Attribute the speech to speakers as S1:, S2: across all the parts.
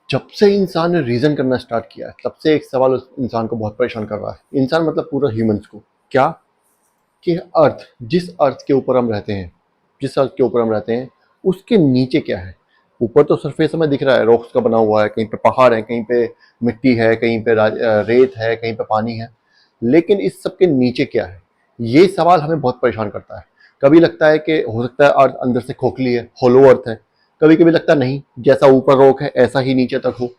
S1: जब से इंसान ने रीजन करना स्टार्ट किया है तब से एक सवाल उस इंसान को बहुत परेशान कर रहा है। इंसान मतलब पूरा ह्यूमंस को। क्या? कि अर्थ, जिस अर्थ के ऊपर हम रहते हैं, जिस अर्थ के ऊपर हम रहते हैं उसके नीचे क्या है। ऊपर तो सरफेस हमें दिख रहा है, रॉक्स का बना हुआ है, कहीं पे पहाड़ है, कहीं पे मिट्टी है, कहीं पे रेत है, कहीं पे पानी है। लेकिन इस सब के नीचे क्या है, ये सवाल हमें बहुत परेशान करता है। कभी लगता है कि हो सकता है अर्थ अंदर से खोखली है, होलो अर्थ है। कभी कभी लगता नहीं, जैसा ऊपर रॉक है ऐसा ही नीचे तक हो।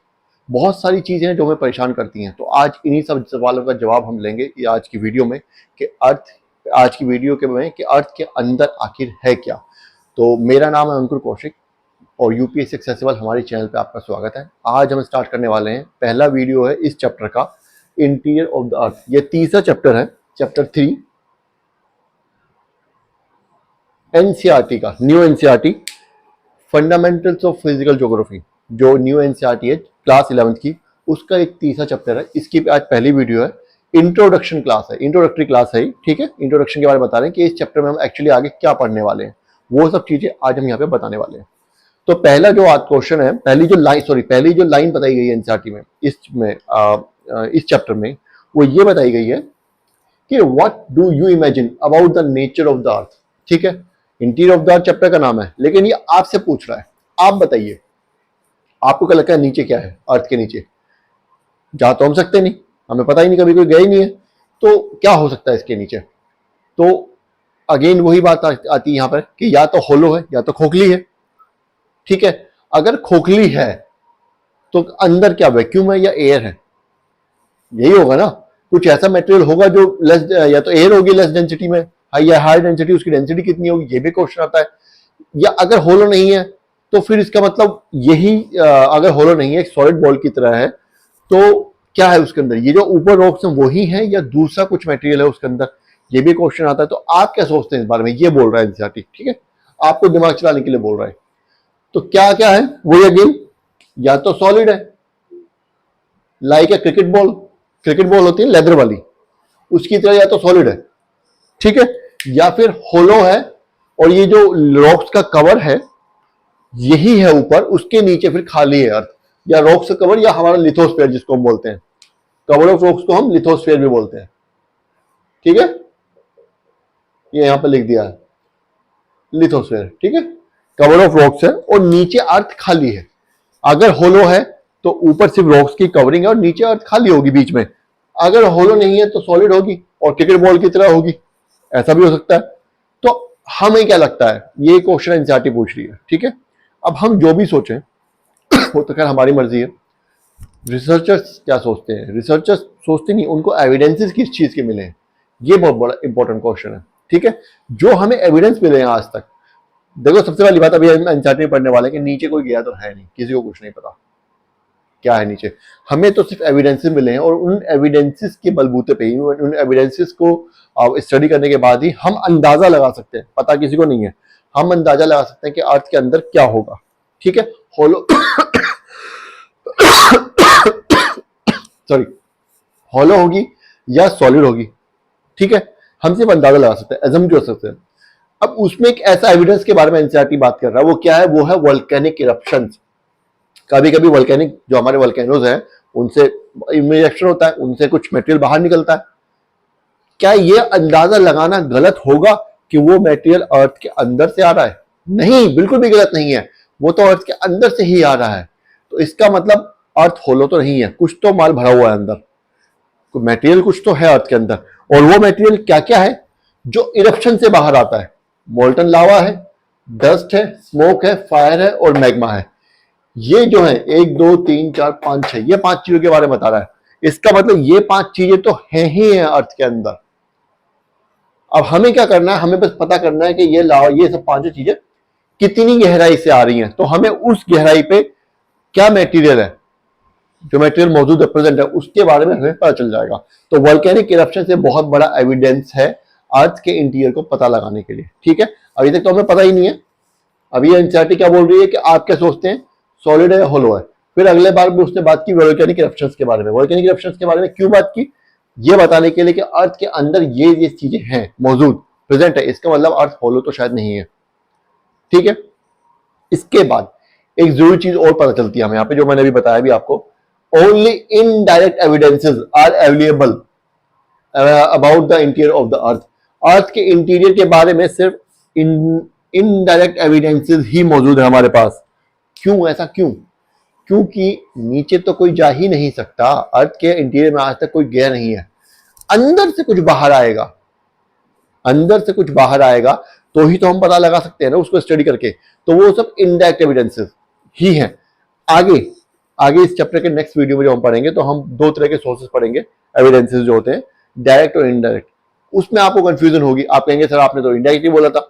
S1: बहुत सारी चीजें हैं जो हमें परेशान करती हैं। तो आज इन्हीं सब सवालों का जवाब हम लेंगे ये आज की वीडियो में, कि अर्थ, आज की वीडियो के में कि अर्थ के अंदर आखिर है क्या। तो मेरा नाम है अंकुर कौशिक और यूपीएससी एक्सेसिबल हमारे चैनल पे आपका स्वागत है। आज हम स्टार्ट करने वाले हैं, पहला वीडियो है इस चैप्टर का, इंटीरियर ऑफ द अर्थ। ये तीसरा चैप्टर है, चैप्टर 3 एनसीईआरटी का, new NCERT fundamentals of physical geography, जो न्यू एनसीईआरटी है क्लास 11th की, उसका एक तीसरा चैप्टर है। इसकी आज पहली वीडियो है, इंट्रोडक्शन क्लास है, इंट्रोडक्टरी क्लास है। ठीक है, इंट्रोडक्शन के बारे में बता रहे हैं कि इस चैप्टर में हम एक्चुअली आगे क्या पढ़ने वाले हैं, वो सब चीजें आज हम यहाँ पे बताने वाले हैं। तो पहला जो आज क्वेश्चन है, पहली जो लाइन बताई गई है एनसीईआरटी में, इस चैप्टर में, वो ये बताई गई है कि what do you imagine about the nature of the अर्थ। ठीक है, interior of the earth chapter का नाम है, लेकिन ये आपसे पूछ रहा है, आप बताइए आपको क्या लगता है नीचे क्या है, अर्थ के नीचे। जा तो हम सकते नहीं, हमें पता ही नहीं, कभी कोई गए ही नहीं है, तो क्या हो सकता है इसके नीचे। तो अगेन वही बात आती है यहाँ पर कि या तो होलो है या तो खोखली है। ठीक है, अगर खोखली है तो अंदर क्या वैक्यूम है या एयर है, यही होगा ना। कुछ ऐसा मटेरियल होगा जो लेस, या तो एयर होगी लेस डेंसिटी में, हाई या हाई डेंसिटी, उसकी डेंसिटी कितनी होगी, ये भी क्वेश्चन आता है। या अगर होलो नहीं है तो फिर इसका मतलब यही, अगर होलो नहीं है, एक सॉलिड बॉल की तरह है, तो क्या है उसके अंदर, ये जो ऊपर रॉक्स हैं वही है या दूसरा कुछ मटेरियल है उसके अंदर, ये भी क्वेश्चन आता है। तो आप क्या सोचते हैं इस बारे में, ये बोल रहा है एनसीईआरटी। ठीक है, आपको दिमाग चलाने के लिए बोल रहा है। तो क्या क्या है वही अगेन, या तो सॉलिड है, like a cricket ball, cricket ball होती है लेदर वाली, उसकी तरह या तो सॉलिड है। ठीक है, या फिर होलो है और ये जो रॉक्स का कवर है यही है ऊपर, उसके नीचे फिर खाली है अर्थ, या रॉक्स का कवर, या हमारा लिथोस्फीयर जिसको हम बोलते हैं, कवर ऑफ रॉक्स को हम लिथोस्फीयर भी बोलते हैं। ठीक है, ये यहां पर लिख दिया है लिथोस्फीयर। ठीक है, कवर ऑफ रॉक्स है और नीचे अर्थ खाली है। अगर होलो है तो ऊपर सिर्फ रॉक्स की कवरिंग है और नीचे अर्थ खाली होगी बीच में। अगर होलो नहीं है तो सॉलिड होगी और क्रिकेट बॉल की तरह होगी, ऐसा भी हो सकता है। तो हमें क्या लगता है, ये क्वेश्चन एनसीईआरटी पूछ रही है। ठीक है, अब हम जो भी सोचें वो तो खैर हमारी मर्जी है। रिसर्चर्स क्या सोचते हैं, रिसर्चर्स सोचते नहीं, उनको एविडेंसेस किस चीज के मिले हैं, ये बहुत बड़ा इंपॉर्टेंट क्वेश्चन है। ठीक है, जो हमें एविडेंस मिले हैं आज तक, देखो सबसे पहली बात, अभी हम एनसीईआरटी पढ़ने वाले हैं कि नीचे कोई गया तो है नहीं, किसी को कुछ नहीं पता क्या है नीचे। हमें तो सिर्फ एविडेंसेस मिले हैं और उन एविडेंसेस के बलबूते पे ही, उन एविडेंसेस को स्टडी करने के बाद ही हम अंदाजा लगा सकते हैं, पता किसी को नहीं है, हम अंदाजा लगा सकते हैं कि अर्थ के अंदर क्या होगा। ठीक है, होलो सॉरी, होलो होगी या सॉलिड होगी। ठीक है, हम सिर्फ अंदाजा लगा सकते हैं, एजम कर सकते हैं। अब उसमें एक ऐसा एविडेंस के बारे में एनसीईआरटी बात कर रहा है, वो क्या है, वो है वोल्केनिक इरप्शंस। कभी कभी वोल्केनिक, जो हमारे वोल्केनोज हैं, उनसे इमिरेक्शन होता है, उनसे कुछ मटेरियल बाहर निकलता है। क्या ये अंदाजा लगाना गलत होगा कि वो मटेरियल अर्थ के अंदर से आ रहा है? नहीं, बिल्कुल भी गलत नहीं है, वो तो अर्थ के अंदर से ही आ रहा है। तो इसका मतलब अर्थ होलो तो नहीं है, कुछ तो माल भरा हुआ है अंदर, मटेरियल कुछ तो है अर्थ के अंदर। और वो मटेरियल क्या क्या है जो इरप्शन से बाहर आता है? मोल्टन लावा है, डस्ट है, स्मोक है, फायर है और मैग्मा है। ये जो है 1 2 3 4 5 6, ये 5 चीजों के बारे में बता रहा है। इसका मतलब ये 5 चीजें तो हैं ही हैं अर्थ के अंदर। अब हमें क्या करना है, हमें बस पता करना है कि ये लावा, ये सब 5 चीजें कितनी गहराई से आ रही हैं। तो हमें उस गहराई पे क्या मटेरियल है, जो मटेरियल मौजूद है, प्रेजेंट है, उसके बारे में हमें पता चल जाएगा। तो वोल्केनिक इरप्शन से बहुत बड़ा एविडेंस है अर्थ के इंटीरियर को पता लगाने के लिए। ठीक है, अभी तक तो हमें पता ही नहीं है। अभी एनसीईआरटी क्या बोल रही है कि आप क्या सोचते हैं, सॉलिड है या होलो है। फिर अगले बार भी उसने बात की वोल्केनिक इरप्शंस के बारे में। वोल्केनिक इरप्शंस के बारे में क्यों बात की, ये बताने के लिए कि अर्थ के अंदर ये चीजें हैं मौजूद, प्रेजेंट है, इसका मतलब अर्थ होलो तो शायद नहीं है। ठीक है, इसके बाद एक जरूरी चीज और पता चलती है हमें यहाँ पे, जो मैंने अभी बताया भी आपको, only indirect evidences are available about the interior of the earth. Earth के इंटीरियर के बारे में सिर्फ इनडायरेक्ट एविडेंसेस ही मौजूद है हमारे पास। क्यों, ऐसा क्यों? क्योंकि नीचे तो कोई जा ही नहीं सकता, अर्थ के इंटीरियर में आज तक कोई गया नहीं है। अंदर से कुछ बाहर आएगा, अंदर से कुछ बाहर आएगा तो ही तो हम पता लगा सकते हैं ना उसको स्टडी करके। तो वो सब इनडायरेक्ट एविडेंसेस ही हैं। आगे आगे इस चैप्टर के नेक्स्ट वीडियो में जो हम पढ़ेंगे तो हम दो तरह के सोर्सेस पढ़ेंगे, एविडेंसेस जो होते हैं, डायरेक्ट और इनडायरेक्ट। उसमें आपको कंफ्यूजन होगी, आप कहेंगे सर आपने तो इनडायरेक्ट ही बोला था।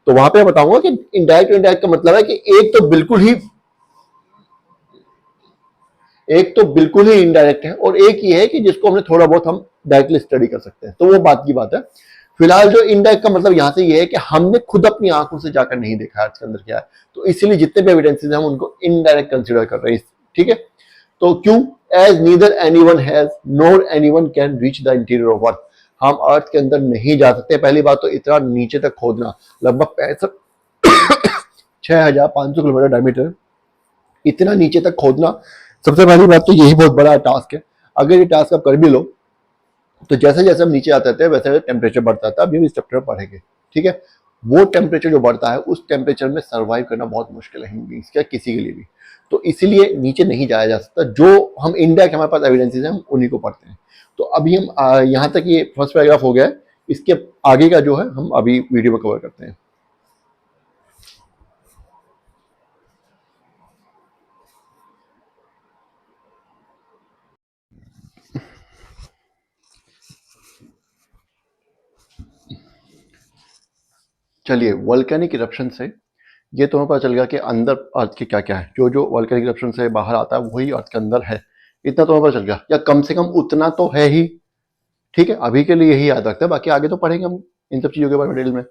S1: तो वहां पे मैं बताऊंगा कि इनडायरेक्ट और इनडायरेक्ट का मतलब है कि एक तो बिल्कुल ही इनडायरेक्ट है और एक ये है कि जिसको हमने थोड़ा बहुत हम डायरेक्टली स्टडी कर सकते हैं, तो वो बात की बात है। फिलहाल जो इनडायरेक्ट का मतलब यहां से ये है कि हमने खुद अपनी आंखों से जाकर नहीं देखा इसके अंदर क्या है, तो इसीलिए जितने भी एविडेंसेस हैं हम उनको इनडायरेक्ट कंसीडर कर रहे हैं। ठीक है, तो क्यों? As neither anyone has nor anyone can reach the interior of earth. हम अर्थ के अंदर नहीं जा सकते। पहली बात तो इतना नीचे तक खोदना, लगभग 6500 किलोमीटर डायमीटर, इतना नीचे तक खोदना, सबसे पहली बात तो यही बहुत बड़ा टास्क है। अगर ये टास्क आप कर भी लो तो जैसे जैसे हम नीचे आते थे वैसे टेम्परेचर बढ़ता था। अभी हम इस चैप्टर में पढ़ेंगे। ठीक है, वो टेम्परेचर जो बढ़ता है उस टेम्परेचर में सर्वाइव करना बहुत मुश्किल है ह्यूमन बींग्स का, किसी के लिए भी। तो इसीलिए नीचे नहीं जाया जा सकता। जो हम इंडायरेक्ट हमारे पास एविडेंसेस हैं हम उन्हीं को पढ़ते हैं। तो अभी हम यहाँ तक ये फर्स्ट पैराग्राफ हो गया है, इसके आगे का जो है हम अभी वीडियो में कवर करते हैं। चलिए, वोल्केनिक इरप्शन से ये तुम्हें पता चल गया कि अंदर अर्थ के क्या क्या है। जो जो वोल्केनिक इरप्शन से बाहर आता है वही अर्थ के अंदर है, इतना तुम्हें पता चल गया, या कम से कम उतना तो है ही। ठीक है, अभी के लिए यही याद रखते हैं, बाकी आगे तो पढ़ेंगे हम इन सब चीजों के बारे में डिटेल में।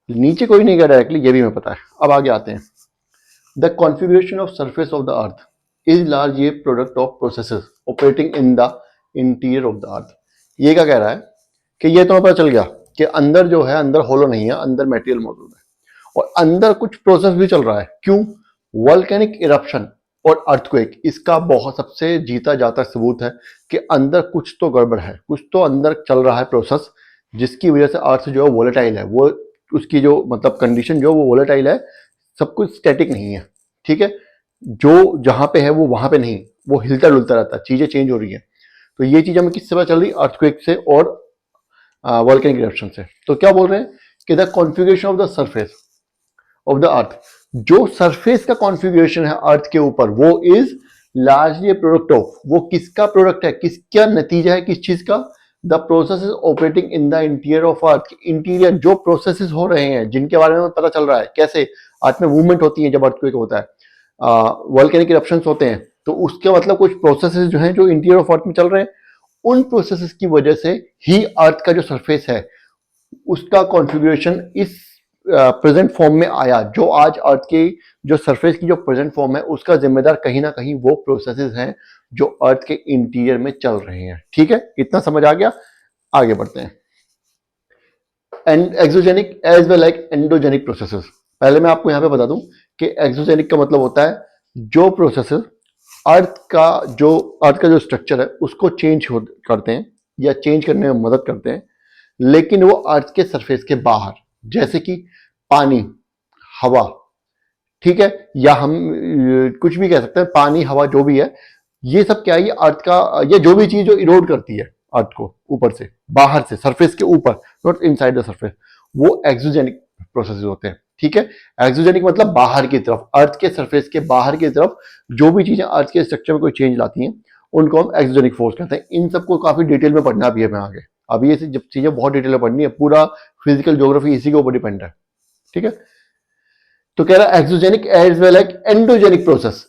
S1: नीचे कोई नहीं गया डायरेक्टली, ये भी हमें पता है। अब आगे आते हैं। The configuration of surface of the earth is large A product of processes operating in the interior of the अर्थ। ये क्या कह रहा है कि ये तुम्हें पता चल गया कि अंदर जो है, अंदर होलो नहीं है, अंदर मटेरियल मौजूद है और अंदर कुछ प्रोसेस भी चल रहा है। क्यों? वोल्केनिक इरप्शन और अर्थक्वेक इसका बहुत सबसे जीता जाता सबूत है कि अंदर कुछ तो गड़बड़ है, कुछ तो अंदर चल रहा है प्रोसेस, जिसकी वजह से अर्थ जो है वोलेटाइल है। वो उसकी जो मतलब कंडीशन जो वो वोलेटाइल है, सब कुछ स्टैटिक नहीं है। ठीक है, जो जहां पे है वो वहां पे नहीं, वो हिलता डुलता रहता है, चीजें चेंज हो रही है। तो ये चीज हमें किससे पता चल रही? अर्थक्वेक से और वोल्केनिक इरप्शन से। तो क्या बोल रहे हैं कि the configuration of the surface of the अर्थ, जो सरफेस का कॉन्फ़िगरेशन है अर्थ के ऊपर, वो इज लार्जली प्रोडक्ट ऑफ, वो किसका प्रोडक्ट है, किसका नतीजा है, किस चीज का? The processes operating in the interior of earth. Interior जो प्रोसेसेस हो रहे हैं, जिनके बारे में पता चल रहा है, कैसे अर्थ में मूवमेंट होती है जब अर्थक्वेक होता है, वोल्केनिक इरप्शंस होते हैं, तो उसके मतलब कुछ प्रोसेसेस जो हैं जो इंटीरियर ऑफ अर्थ में चल रहे हैं, उन प्रोसेसेस की वजह से ही अर्थ का जो सरफेस है उसका कॉन्फ़िगरेशन इस प्रेजेंट फॉर्म में आया। जो आज अर्थ की जो सरफेस की जो प्रेजेंट फॉर्म है उसका जिम्मेदार कहीं ना कहीं वो प्रोसेसेस हैं जो अर्थ के इंटीरियर में चल रहे हैं। ठीक है, इतना समझ आ गया? आगे बढ़ते हैं। And exogenic as well like endogenic processes. पहले मैं आपको यहां पे बता दूं कि एक्सोजेनिक का मतलब होता है जो प्रोसेसेस अर्थ का जो स्ट्रक्चर है उसको चेंज करते हैं या चेंज करने में मदद करते हैं, लेकिन वो अर्थ के सरफेस के बाहर, जैसे कि पानी, हवा। ठीक है, या हम कुछ भी कह सकते हैं, पानी, हवा, जो भी है, ये सब क्या है? ये अर्थ का, ये जो भी चीज जो इरोड करती है अर्थ को ऊपर से, बाहर से, सरफेस के ऊपर, नॉट इनसाइड द सरफेस, वो एक्सोजेनिक प्रोसेस होते हैं। ठीक है, एक्सोजेनिक मतलब बाहर की तरफ, अर्थ के सरफेस के बाहर की तरफ जो भी चीजें अर्थ के स्ट्रक्चर में कोई चेंज लाती हैं उनको हम एक्सोजेनिक फोर्स कहते हैं। इन सबको काफी डिटेल में पढ़ना भी है हमें आगे। अभी ये जब चीजें बहुत डिटेल में पढ़नी है, पूरा फिजिकल ज्योग्राफी इसी के ऊपर डिपेंड है। ठीक है, तो कह रहा है exogenic as well like endogenic process.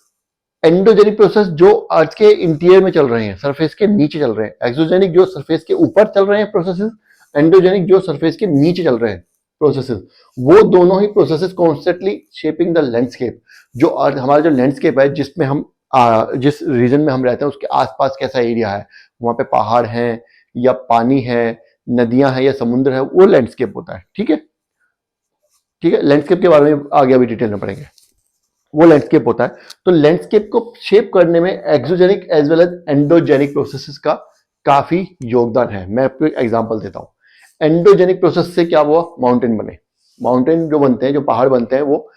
S1: Endogenic process जो अर्थ के इंटीरियर में चल रहे हैं, सरफेस के नीचे चल रहे हैं। एक्सोजेनिक जो सरफेस के ऊपर चल रहे हैं प्रोसेसेस, एंडोजेनिक जो सरफेस के नीचे चल रहे हैं प्रोसेसेस। वो दोनों ही processes constantly shaping the landscape. जो हमारा जो लैंडस्केप है, जिसमें हम जिस रीजन में हम रहते हैं उसके आसपास कैसा एरिया है, वहां पे पहाड़ हैं या पानी है, नदियां हैं या समुद्र है, वो लैंडस्केप होता है। ठीक है, ठीक है, लैंडस्केप के बारे में आगे अभी डिटेल में पढ़ेंगे। वो लैंडस्केप होता है। तो लैंडस्केप को शेप करने में exogenic as well as endogenic processes का काफी योगदान है। मैं आपको एक एग्जांपल देता हूं। एंडोजेनिक प्रोसेस से क्या हुआ, माउंटेन बने। माउंटेन जो बनते हैं, जो पहाड़ बनते हैं, वो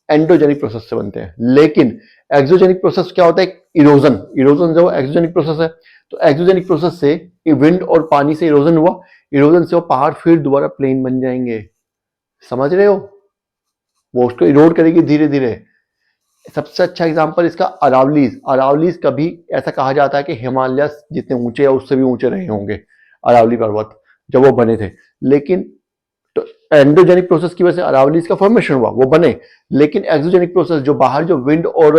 S1: एंडोजेनिक प्रोसेस से बनते हैं। लेकिन एक्सोजेनिक प्रोसेस क्या होता है, इरोजन। इरोजन जो एक्सोजेनिक प्रोसेस है, तो एक्सोजेनिक प्रोसेस से विंड और पानी से इरोजन हुआ, इरोजन से वो पहाड़ फिर दोबारा प्लेन बन जाएंगे। समझ रहे हो, वो उसको इरोड करेगी धीरे धीरे। सबसे अच्छा एग्जांपल इसका अरावलीज। अरावलीज कभी ऐसा कहा जाता है कि हिमालय जितने ऊंचे या उससे भी ऊंचे रहे होंगे अरावली पर्वत जब वो बने थे। लेकिन तो एंडोजेनिक प्रोसेस की वजह से अरावलीज का फॉर्मेशन हुआ, वो बने। लेकिन एक्सोजेनिक प्रोसेस, जो बाहर जो विंड और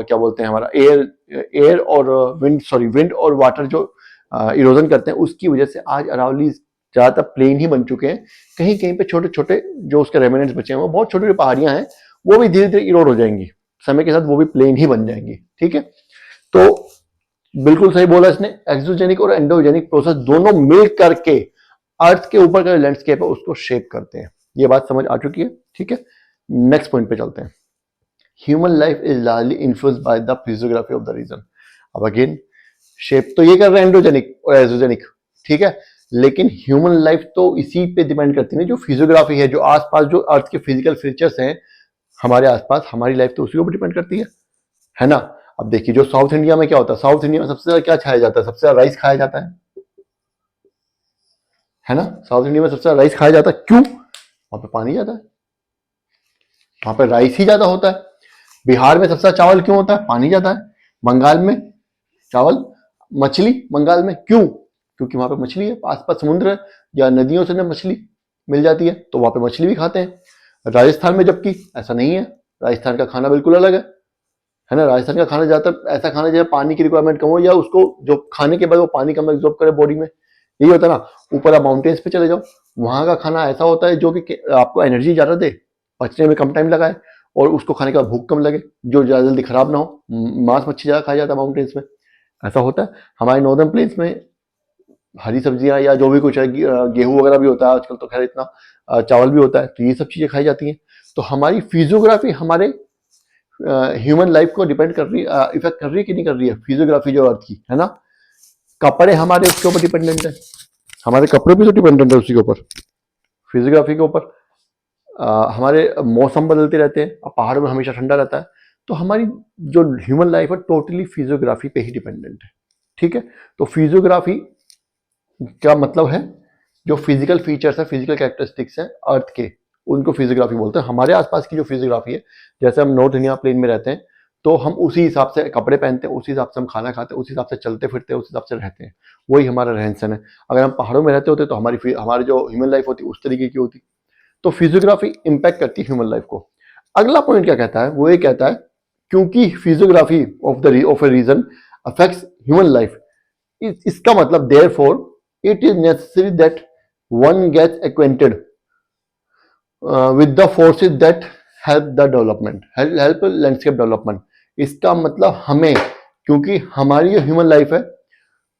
S1: क्या बोलते हैं, हमारा एयर और विंड और वाटर जो इरोजन करते हैं, उसकी वजह से आज अरावलीज ज्यादातर प्लेन ही बन चुके हैं। कहीं कहीं पे छोटे छोटे जो उसके रेमिनेंट्स बचे हैं, वो बहुत छोटी छोटी पहाड़ियां हैं, वो भी धीरे धीरे इरोड हो जाएंगी समय के साथ, वो भी प्लेन ही बन जाएंगी। ठीक है, तो बिल्कुल सही बोला इसने। एक्सोजेनिक और एंडोजेनिक प्रोसेस दोनों मिल करके अर्थ के ऊपर का लैंडस्केप है उसको शेप करते हैं। ये बात समझ आ चुकी है। ठीक है, नेक्स्ट पॉइंट पे चलते हैं। Human life is largely influenced by the physiography of the region. अब अगेन शेप तो ये कर रहे हैं एंडोजेनिक और एक्सोजेनिक, ठीक है, लेकिन ह्यूमन लाइफ तो इसी पे डिपेंड करती है, जो फिजियोग्राफी है, जो आसपास जो अर्थ के फिजिकल फीचर्स हैं हमारे आसपास, हमारी लाइफ तो उसी के ऊपर डिपेंड करती है ना। अब देखिए, जो साउथ इंडिया में क्या होता है, साउथ इंडिया में सबसे ज्यादा क्या खाया जाता है, सबसे ज्यादा राइस खाया जाता है ना। साउथ इंडिया में सबसे ज्यादा राइस खाया जाता है, क्यों? वहां पे पानी ज्यादा है, वहां पे राइस ही ज्यादा होता है। बिहार में सबसे ज्यादा चावल क्यों होता है, पानी ज्यादा है। बंगाल में चावल, मछली बंगाल में क्यों, क्योंकि वहां पे मछली है, आसपास समुद्र है या नदियों से मछली मिल जाती है, तो वहां पे मछली भी खाते हैं। राजस्थान में जबकि ऐसा नहीं है, राजस्थान का खाना बिल्कुल अलग है ना। राजस्थान का खाना ज्यादातर ऐसा खाना जो पानी की रिक्वायरमेंट कम हो, या उसको जो खाने के बाद वो पानी कम एब्जॉर्ब करे बॉडी में, यही होता है ना। ऊपर आप माउंटेन्स पे चले जाओ, वहां का खाना ऐसा होता है जो कि आपको एनर्जी ज्यादा दे, पचने में कम टाइम लगाए, और उसको खाने का भूख कम लगे, जो ज्यादा जल्दी खराब ना हो। मांस मच्छी ज्यादा खाया जाता है माउंटेन्स में, ऐसा होता है। हमारे नॉर्दर्न प्लेन्स में हरी सब्जियां या जो भी कुछ है, गेहूं वगैरह भी होता है आजकल, तो खैर इतना चावल भी होता है, तो ये सब चीजें खाई जाती हैं। तो हमारी फिजियोग्राफी हमारे ह्यूमन लाइफ को डिपेंड कर रही है, इफेक्ट कर रही है कि नहीं कर रही है, फिजियोग्राफी जो अर्थ की है ना। कपड़े हमारे उसके ऊपर डिपेंडेंट है, हमारे कपड़े भी तो डिपेंडेंट है उसी के ऊपर, फिजियोग्राफी के ऊपर। हमारे मौसम बदलते रहते हैं, अब पहाड़ों में हमेशा ठंडा रहता है, तो हमारी जो ह्यूमन लाइफ है टोटली फिजियोग्राफी पे ही डिपेंडेंट है। ठीक है, तो फिजियोग्राफी क्या मतलब है, जो फिजिकल फीचर्स है, फिजिकल कैरेक्टरिस्टिक्स हैं अर्थ के, उनको फिजियोग्राफी बोलते हैं। हमारे आसपास की जो फिजियोग्राफी है, जैसे हम नॉर्थ इंडिया प्लेन में रहते हैं, तो हम उसी हिसाब से कपड़े पहनते हैं, उसी हिसाब से हम खाना खाते हैं, उसी हिसाब से चलते फिरते हैं, उस हिसाब से रहते हैं, वही हमारा रहन सहन है। अगर हम पहाड़ों में रहते होते तो हमारी जो ह्यूमन लाइफ होती उस तरीके की होती। तो फिजियोग्राफी इंपैक्ट करती है ह्यूमन लाइफ को। अगला पॉइंट क्या कहता है, वो ये कहता है क्योंकि physiography of a region affects human life, इसका मतलब therefore it is necessary that one gets acquainted with the forces that help landscape development। इसका मतलब हमें, क्योंकि हमारी जो ह्यूमन लाइफ है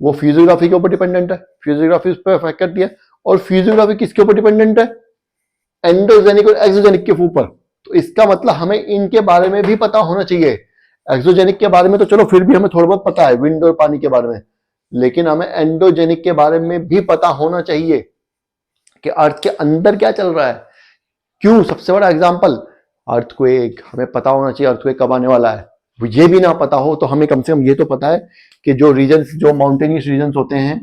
S1: वो फिजियोग्राफी के ऊपर डिपेंडेंट है, फिजियोग्राफी उस पर अफेक्ट करती है। और फिजियोग्राफी किसके ऊपर डिपेंडेंट है, एंडोजेनिक और एक्सोजेनिक के ऊपर। तो इसका मतलब हमें इनके बारे में भी पता होना चाहिए। एक्सोजेनिक के बारे में तो चलो फिर भी हमें थोड़ा बहुत पता है, विंड और पानी के बारे में, लेकिन हमें एंडोजेनिक के बारे में भी पता होना चाहिए कि अर्थ के अंदर क्या चल रहा है। क्यों? सबसे बड़ा एग्जांपल अर्थक्वेक, हमें पता होना चाहिए अर्थक्वेक कब आने वाला है। ये भी ना पता हो तो हमें कम से कम ये तो पता है कि जो रीजन्स, जो माउंटेनियस रीजन्स होते हैं,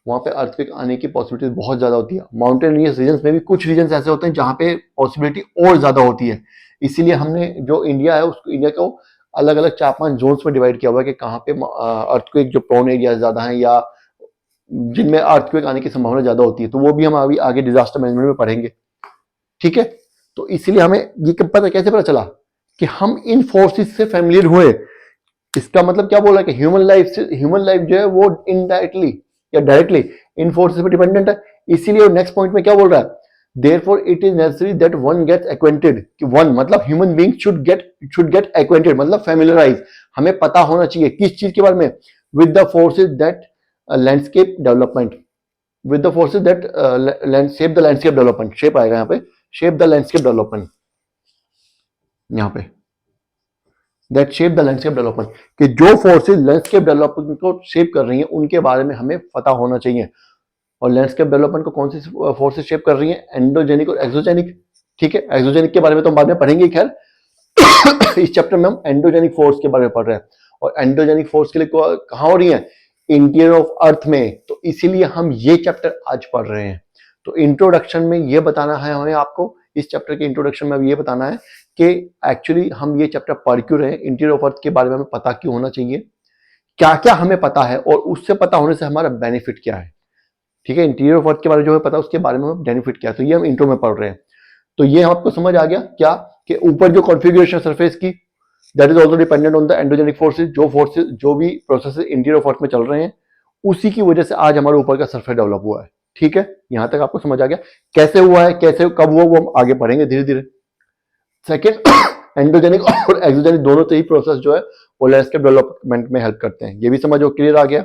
S1: वहां पे अर्थक्वेक आने की पॉसिबिलिटी बहुत ज्यादा होती है। माउंटेनियस रीजन्स में भी कुछ रीजन्स ऐसे होते हैं जहां पे पॉसिबिलिटी और ज्यादा होती है। इसीलिए हमने जो इंडिया है, उसको इंडिया को अलग अलग 4-5 जोन्स में डिवाइड किया हुआ है कि कहाँ पे अर्थक्वेक जो प्रोन एरिया ज्यादा है या जिनमें अर्थक्वेक आने की संभावना ज्यादा होती है। तो वो भी हम अभी आगे डिजास्टर मैनेजमेंट में पढ़ेंगे। ठीक है, तो इसीलिए हमें ये पता, कैसे पता चला कि हम इन फोर्सेस से फैमिलियर हुए। इसका मतलब क्या बोला कि ह्यूमन लाइफ जो है वो इनडायरेक्टली या डायरेक्टली इन फोर्सेस पर डिपेंडेंट है। इसीलिए नेक्स्ट पॉइंट में क्या बोल रहा है, therefore it is necessary that one gets acquainted, कि one मतलब human being should get acquainted मतलब फैमिलियराइज, हमें पता होना चाहिए किस चीज के बारे में, with the forces that landscape development, with the forces that shape the landscape development, shape आएगा यहाँ पे, shape the landscape development। यहाँ पे that shape the landscape development, कि जो फोर्सेज लैंडस्केप डेवलपमेंट को शेप कर रही हैं उनके बारे में हमें पता होना चाहिए। और लैंडस्केप डेवलपमेंट को कौन सी फोर्सेज शेप कर रही हैं? एंडोजेनिक और एक्सोजेनिक। ठीक है, एक्सोजेनिक के बारे में तो हम बाद में पढ़ेंगे। खैर इस चैप्टर में हम एंडोजेनिक फोर्स के बारे में पढ़ रहे हैं, और एंडोजेनिक फोर्स के लिए कहाँ हो रही है? इंटीरियर ऑफ अर्थ में। तो इसीलिए हम ये चैप्टर आज पढ़ रहे हैं। तो इंट्रोडक्शन में ये बताना है हमें, आपको इस चैप्टर के इंट्रोडक्शन में ये बताना है कि एक्चुअली हम ये चैप्टर पढ़ क्यों रहे हैं, इंटीरियर ऑफ अर्थ के बारे में हमें पता क्यों होना चाहिए, क्या क्या हमें पता है और उससे पता होने से हमारा बेनिफिट क्या है। ठीक है, इंटीरियर ऑफ अर्थ के बारे में जो हमें पता है उसके बारे में हमें बेनिफिट क्या है, तो ये हम इंट्रो में पढ़ रहे हैं। तो ये आपको समझ आ गया क्या, कि ऊपर जो कॉन्फ़िगरेशन सरफेस की, that is also dependent on the endogenic forces. जो भी प्रोसेस इंटीरियर ऑफ अर्थ में चल रहे हैं उसी की वजह से आज हमारे ऊपर का सरफेस डेवलप हुआ है। ठीक है, यहां तक आपको समझ आ गया कैसे हुआ है, कैसे कब हुआ, वो हम आगे पढ़ेंगे धीरे धीरे। सेकेंड, एंडोजेनिक और एक्सोजेनिक दोनों से ही प्रोसेस जो है वो लैंडस्केप डेवलपमेंट में हेल्प करते हैं, ये भी समझो क्लियर आ गया।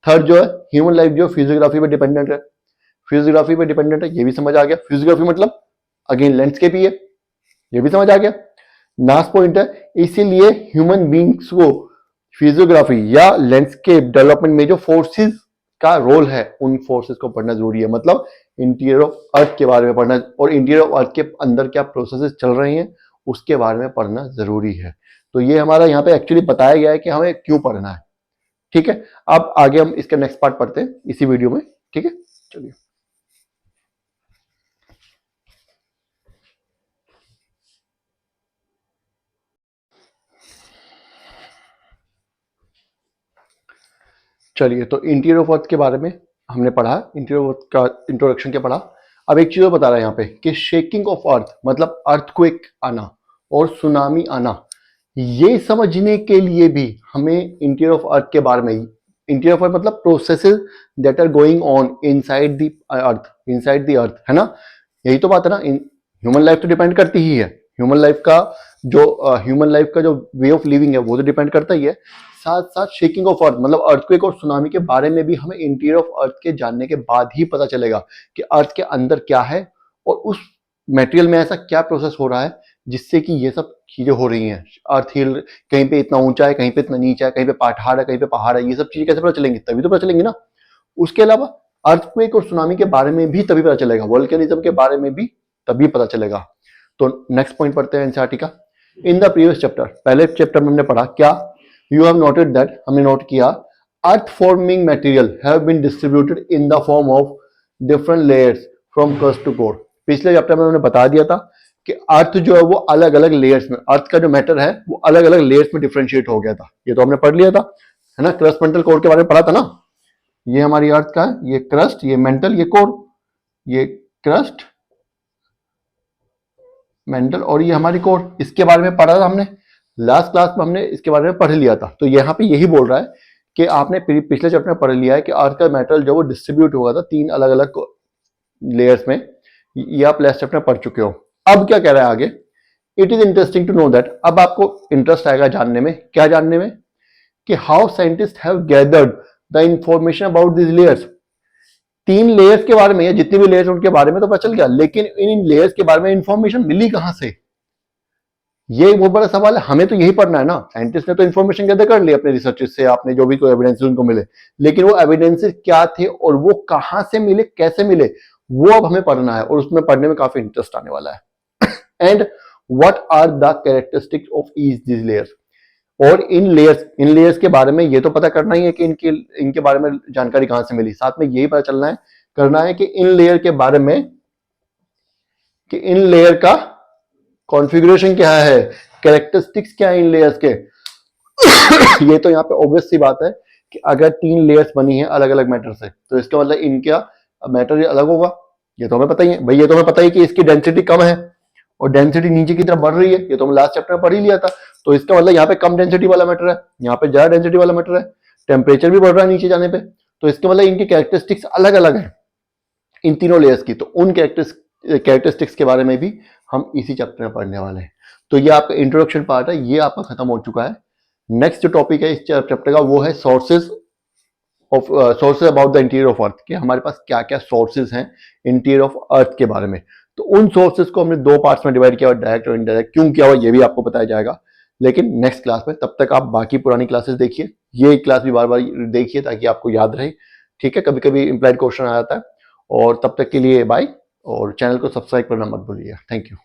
S1: थर्ड जो है ह्यूमन लाइफ जो फिजियोग्राफी पे डिपेंडेंट है, फिजियोग्राफी पे डिपेंडेंट है, ये भी समझ आ गया। फिजियोग्राफी मतलब अगेन लैंडस्केप ही है, ये भी समझ आ गया। लास्ट पॉइंट है, इसीलिए ह्यूमन बींग्स को फिजियोग्राफी या लैंडस्केप डेवलपमेंट में जो फोर्सेस का रोल है उन फोर्सेस को पढ़ना जरूरी है। मतलब इंटीरियर ऑफ अर्थ के बारे में पढ़ना, और इंटीरियर ऑफ अर्थ के अंदर क्या प्रोसेसेस चल रही हैं उसके बारे में पढ़ना जरूरी है। तो ये हमारा यहाँ पे एक्चुअली बताया गया है कि हमें क्यों पढ़ना है। ठीक है, अब आगे हम इसका नेक्स्ट पार्ट पढ़ते हैं इसी वीडियो में। ठीक है, चलिए। चलिए, तो इंटीरियर ऑफ अर्थ के बारे में हमने पढ़ा, इंटीरियर ऑफ अर्थ का इंट्रोडक्शन क्या पढ़ा। अब एक चीज बता रहा है यहाँ पे कि शेकिंग ऑफ अर्थ मतलब अर्थक्वेक आना और सुनामी आना, ये समझने के लिए भी हमें इंटीरियर ऑफ अर्थ के बारे में, इंटीरियर ऑफ अर्थ मतलब processes that are going on inside the earth, inside the earth, है ना। यही तो बात है ना, ह्यूमन लाइफ तो डिपेंड करती ही है, ह्यूमन लाइफ का जो वे ऑफ लिविंग है वो तो डिपेंड करता ही है। साथ साथ शेकिंग ऑफ अर्थ मतलब अर्थक्वेक और सुनामी के बारे में भी हमें इंटीरियर ऑफ अर्थ के जानने के बाद ही पता चलेगा कि अर्थ के अंदर क्या है और उस मटेरियल में ऐसा क्या प्रोसेस हो रहा है जिससे कि ये सब चीजें हो रही हैं। अर्थ हिल, कहीं पे इतना ऊंचा है, कहीं पे इतना नीचा है, कहीं पे पठार है, कहीं पे पहाड़ है, ये सब चीजें कैसे पता चलेंगी? तभी तो पता चलेंगी ना। उसके अलावा अर्थक्वेक और सुनामी के बारे में भी तभी पता चलेगा, वोल्केनिज्म के बारे में भी तभी पता चलेगा। तो नेक्स्ट पॉइंट पढ़ते हैं एनसीईआरटी का। इन द प्रीवियस चैप्टर, पहले चैप्टर में हमने पढ़ा क्या, यू हैव नोटेड दैट, हमने नोट किया, earth forming material have been distributed in the form of different layers from crust to core. पिछले चैप्टर में हमने बता दिया था कि अर्थ जो है वो अलग अलग लेयर्स में, अर्थ का जो मैटर है वो अलग अलग लेयर्स में डिफरेंशिएट हो गया था, ये तो हमने पढ़ लिया था, है ना। क्रस्ट मेंटल कोर के बारे में पढ़ा था ना। ये हमारी अर्थ का है, ये क्रस्ट, ये मेंटल, ये कोर, ये क्रस्ट, मेंटल और ये हमारी कोर, इसके बारे में पढ़ा था हमने लास्ट क्लास में, हमने इसके बारे में पढ़ लिया था। तो यहाँ पे यही बोल रहा है कि आपने पिछले चैप्टर में पढ़ लिया है कि अर्थ का मेटल जो वो डिस्ट्रीब्यूट हुआ था 3 अलग अलग लेयर्स में, ये आप लास्ट चैप्टर में पढ़ चुके हो। अब क्या कह रहा है आगे, it is interesting to know that, अब आपको इंटरेस्ट आएगा जानने में, क्या जानने में, कि how scientist have gathered the information about this layers. 3 layers के बारे में, या जितने भी लेयर्स उनके बारे में तो पता चल गया, लेकिन इन लेयर्स के बारे में इंफॉर्मेशन मिली कहां से, ये बहुत बड़ा सवाल है। हमें तो यही पढ़ना है ना, साइंटिस्ट ने तो इन्फॉर्मेशन गैदर कर ली अपने रिसर्च से, आपने जो भी कोई एविडेंस उनको मिले, लेकिन वो एविडेंसेस क्या थे और वो कहां से मिले, कैसे मिले, वो अब हमें पढ़ना है, और उसमें पढ़ने में काफी इंटरेस्ट आने वाला है। And what are the characteristics of each this layers, और इन लेयर्स के बारे में ये तो पता करना ही है कि इनके बारे में जानकारी कहां से मिली, साथ में यही पता चलना है, करना है कि इन लेयर के बारे में, कि इन लेयर का कॉन्फ़िगरेशन क्या है, कैरेक्टरिस्टिक्स क्या है इन लेयर्स के। ये तो यहाँ पे ऑब्वियस सी बात है कि अगर 3 लेयर्स बनी है अलग अलग मैटर से, तो इसका मतलब इनका मैटर अलग होगा, ये तो हमें पता ही है भाई। ये तो हमें पता ही कि इसकी डेंसिटी कम है और डेंसिटी नीचे की तरफ बढ़ रही है, ये तो हम लास्ट चैप्टर में पढ़ ही लिया था। तो इसका मतलब यहाँ पे कम डेंसिटी वाला मैटर है, यहाँ पे ज्यादा डेंसिटी वाला मैटर है, टेम्परेचर भी बढ़ रहा है नीचे जाने पे, तो इसका मतलब इनकी कैरेक्टरिस्टिक्स अलग अलग है इन तीनों लेयर्स की। तो उन कैरेक्टरिस्टिक्स के बारे में भी हम इसी चैप्टर में पढ़ने वाले हैं। तो ये आपका इंट्रोडक्शन पार्ट है, ये आपका खत्म हो चुका है। नेक्स्ट जो टॉपिक है इस चैप्टर का वो है sources about the interior of अर्थ, के हमारे पास क्या क्या सोर्सेज हैं इंटीरियर ऑफ अर्थ के बारे में। तो उन सोर्सेज को हमने दो पार्ट्स में डिवाइड किया, डायरेक्ट और इनडायरेक्ट क्यों किया हुआ ये भी आपको बताया जाएगा, लेकिन नेक्स्ट क्लास में। तब तक आप बाकी पुरानी क्लासेस देखिए, ये क्लास भी बार बार देखिए ताकि आपको याद रहे, ठीक है। कभी कभी इम्प्लाइड क्वेश्चन आ जाता है। और तब तक के लिए बाय, और चैनल को सब्सक्राइब करना मत भूलिए। Thank you.